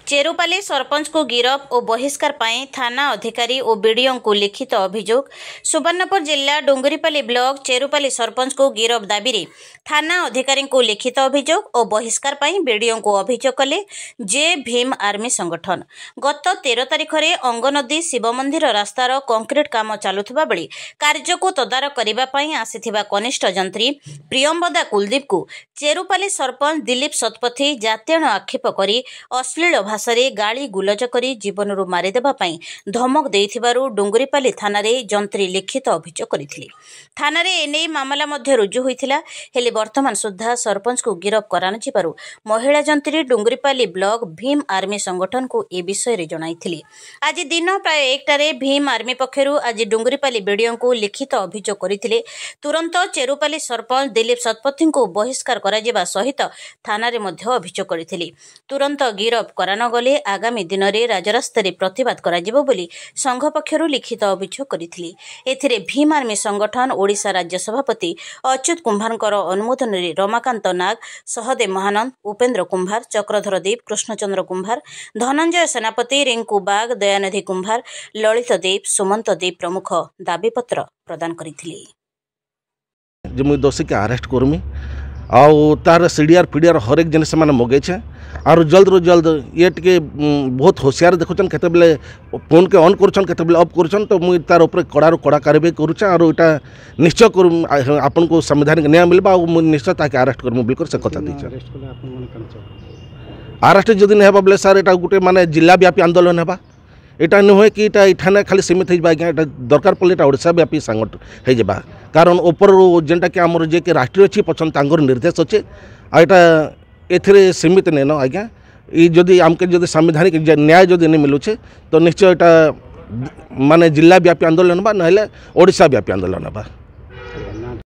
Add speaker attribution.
Speaker 1: चेरुपाली सरपंच को गिरफ और बहिष्कार पाई थाना अधिकारी और बीडीओ को लिखित अभियोग। सुवर्णपुर जिला डुंगरीपाली ब्लॉक चेरुपाली सरपंच को गिरफ दाबी थाना अधिकारी को लिखित अभियोग और बहिष्कार पाई बीडीओ को अभियोग कले जे भीम आर्मी संगठन। गत 13 तारिख में अंगनदी शिव मंदिर रास्तार कंक्रीट काम चलुवा बेले कार्य को तदारख करने आसीथिबा कनिष्ठ जंत्री प्रियंवदा कुलदीप को चेरुपाली सरपंच दिलीप शतपथी जातीय आक्षेप कर अश्लील भाषारे गाली गुलज करी जीवनरू मारिदेबा पई धमक देइथिबारु डुंगरीपाली थाना रे जंत्री लिखित अभियोग करिथिले। थाना रे एने मामला मध्ये रुजु होइथिला हेले वर्तमान सुद्धा सरपंच को गिरफ करान जिबारु महिला जंत्री डुंगरीपाली ब्लॉक भीम आर्मी संगठन को ए विषय रे जणाइथिले। आज दिन प्राय 1 टारे भीम आर्मी पक्षरु आज डुंगरीपाली बीडीओ को लिखित अभियोग करिथिले। तुरंत चेरुपाली सरपंच दिलीप शतपथी को बहिष्कार करा जिबा सहित थाना रे मध्ये अभियोग करिथिले। तुरंत गिरफ करान गले आगामी दिन में राजरास्ता प्रतिवाद करा बोली संघ पक्षरु लिखित अभियोग करिथिले। एथिरे भीम आर्मी संगठन ओडिशा राज्य सभापति अच्युत कुंभारकर अनुमोदन में रमाकांत नाग, सहदेव महानंद, उपेन्द्र कुंभार, चक्रधर देव, कृष्णचंद्र कुंभार, धनंजय सेनापति, रिंकू बाग, दयानिधि कुंभार, ललित देव, सुमंत देव प्रमुख दाबीपत्र प्रदान करथिले।
Speaker 2: जे मुई दोषी के अरेस्ट करमी आउ तार सीडीआर पीडीआर हरेक जिनिस मैंने मगे और जल्द रू जल्द ये टे बहुत होशियार देखुन केते बेले फोन के ऑन करुछन केते बेले ऑफ करुछन तो मुई तार ऊपर कड़ा कड़ा कार्यवाही करुछे और इटा निश्चय कर आपन को संवैधानिक न्याय मिलबा और मुई निश्चय ताके अरेस्ट करमु बिल्कुल से कथा दैछ। अरेस्ट जदि नै हेबा बेले सर एटा गुटे माने जिला व्यापी आंदोलन हेबा। एटा नुहे कि इठाने खाली सीमित हो दरकार पड़े ओडिशा व्यापी संगठन हो कारण ऊपर जेनटा कि आमर जे कि राष्ट्रीय चीफ अच्छा तांगर निर्देश अच्छे आटा एथिरे सीमित नहीं न आज्ञा जदि आमके जदि संवैधानिक न्याय जदि नहीं मिलूचे तो निश्चय एटा माने जिला व्यापी आंदोलन बा ना ओडिशा व्यापी आंदोलन बा।